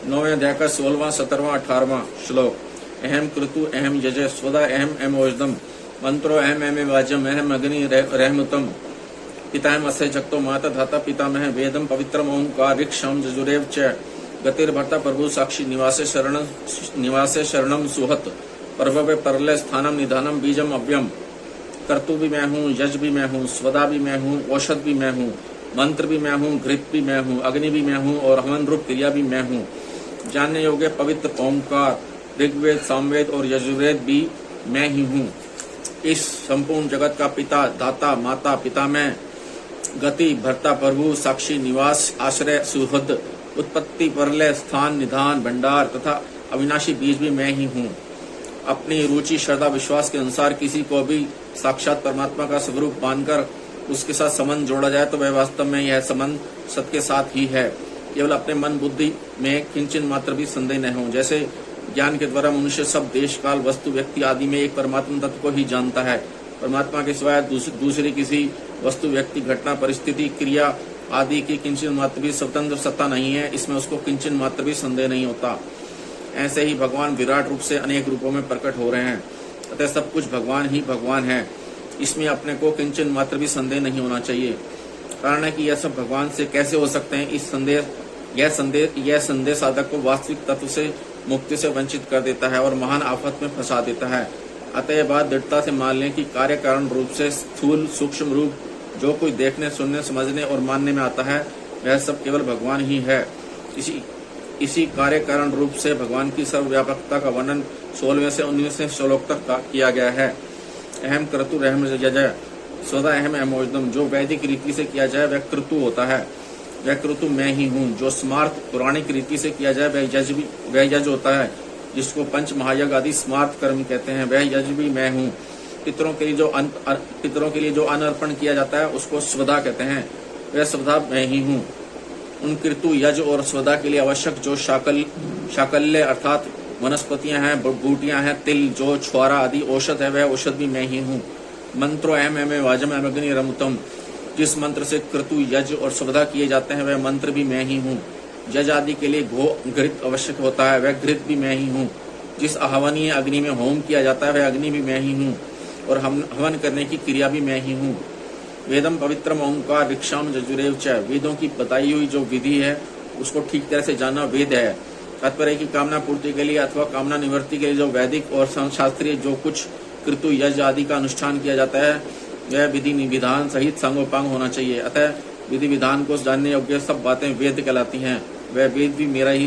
9वें अध्याय का 16वां 17वां 18वां श्लोक। अहम क्रतु अहम यजः स्वदा अहम एमोजदम मंत्रो अहम एमे वाज्यम अहम अग्नि रहमतम पितामह अस्य जगतो माता धाता पितामह वेदम पवित्रम ओंकार ऋक्षम जजुरेव च गतिर्भर्ता प्रभु साक्षी निवासे शरणम सुहत प्रभवे परलय स्थानम निधानम बीजम अव्यम। कर्तु भी मैं हूँ, यज भी मैं हूँ, स्वदा भी मैं हूँ, औषध भी मैं हूँ, मंत्र भी मैं हूँ, घृत भी मैं हूँ, अग्नि भी मैं हूँ और हवन रूप क्रिया भी मैं हूँ। जानने योग्य पवित्र ओंकार ऋग्वेद सामवेद और यजुर्वेद भी मैं ही हूँ। इस संपूर्ण जगत का पिता दाता माता पितामह गति भर्ता प्रभु साक्षी निवास आश्रय सुहृद उत्पत्ति परलय स्थान निधान भंडार तथा अविनाशी बीज भी मैं ही हूँ। अपनी रुचि श्रद्धा विश्वास के अनुसार किसी को भी साक्षात परमात्मा का स्वरूप मानकर उसके साथ संबंध जोड़ा जाए तो वह वास्तव में यह संबंध सत्य के साथ ही है। केवल अपने मन बुद्धि में किंचन मात्र भी संदेह न हो। जैसे ज्ञान के द्वारा मनुष्य सब देश काल वस्तु व्यक्ति आदि में एक परमात्मा तत्व को ही जानता है। परमात्मा के सिवाय दूसरी किसी वस्तु व्यक्ति घटना परिस्थिति क्रिया आदि की किंचन मात्र भी स्वतंत्र सत्ता नहीं है, इसमें उसको किंचन मात्र भी संदेह नहीं होता। ऐसे ही भगवान विराट रूप से अनेक रूपों में प्रकट हो रहे हैं, अतः सब कुछ भगवान ही भगवान है। इसमें अपने को किंचन मात्र भी संदेह नहीं होना चाहिए। कारण है कि यह सब भगवान से कैसे हो सकते हैं, यह संदेह साधक को वास्तविक तत्व से मुक्ति से वंचित कर देता है और महान आफत में फंसा देता है। अतः यह बात दृढ़ता से मान लें कि कार्य कारण रूप से स्थूल सूक्ष्म रूप जो कुछ देखने सुनने समझने और मानने में आता है वह सब केवल भगवान ही है। इसी कार्य कारण रूप से भगवान की सर्वव्यापकता का वर्णन 16वें से 19वें श्लोक तक किया गया है। अहम क्रतु रहम यजः स्वदा अहम एमोजदम। जो वैदिक रीति से किया जाए वह क्रतु होता है, वह क्रतु मैं ही हूँ। जो स्मार्त पौराणिक रीति से किया जाए वह यज होता है, जिसको पंच महायज्ञ आदि स्मार्त कर्म कहते हैं, वह यज भी मैं हूँ। पितरों के लिए जो अन्न अर्पण किया जाता है उसको स्वदा कहते हैं, वह स्वदा मैं ही हूँ। उन क्रतु यज और स्वदा के लिए आवश्यक जो शाकल्य अर्थात वनस्पतियां हैं, बूटियां हैं, तिल जो छुआरा आदि औषध है वह औषध भी मैं ही हूँ। मंत्रो अहम एमे वाजम अग्नि रमतम। जिस मंत्र से क्रतु यज और स्वदा किए जाते हैं वह मंत्र भी मैं ही हूँ। यज आदि के लिए घृत आवश्यक होता है, वह घृत भी मैं ही हूँ। जिस आहवनीय अग्नि में होम किया जाता है वह अग्नि भी मैं ही हूँ और हवन करने की क्रिया भी मैं ही हूँ। वेदम पवित्रम ओंकार ऋक्षाम जजुरेव च। वेदों की बताई हुई जो विधि है उसको ठीक तरह से जानना वेद है। तात्पर्य की कामना पूर्ति के लिए अथवा कामना निवृत्ति के लिए जो वैदिक और शास्त्रीय जो कुछ क्रतु यज आदि का अनुष्ठान किया जाता है वह विधि विधान सहित सांगोपांग होना चाहिए। अतः विधि विधान को जानने योग्य सब बातें वेद कहलाती हैं। वह वेद भी मेरा ही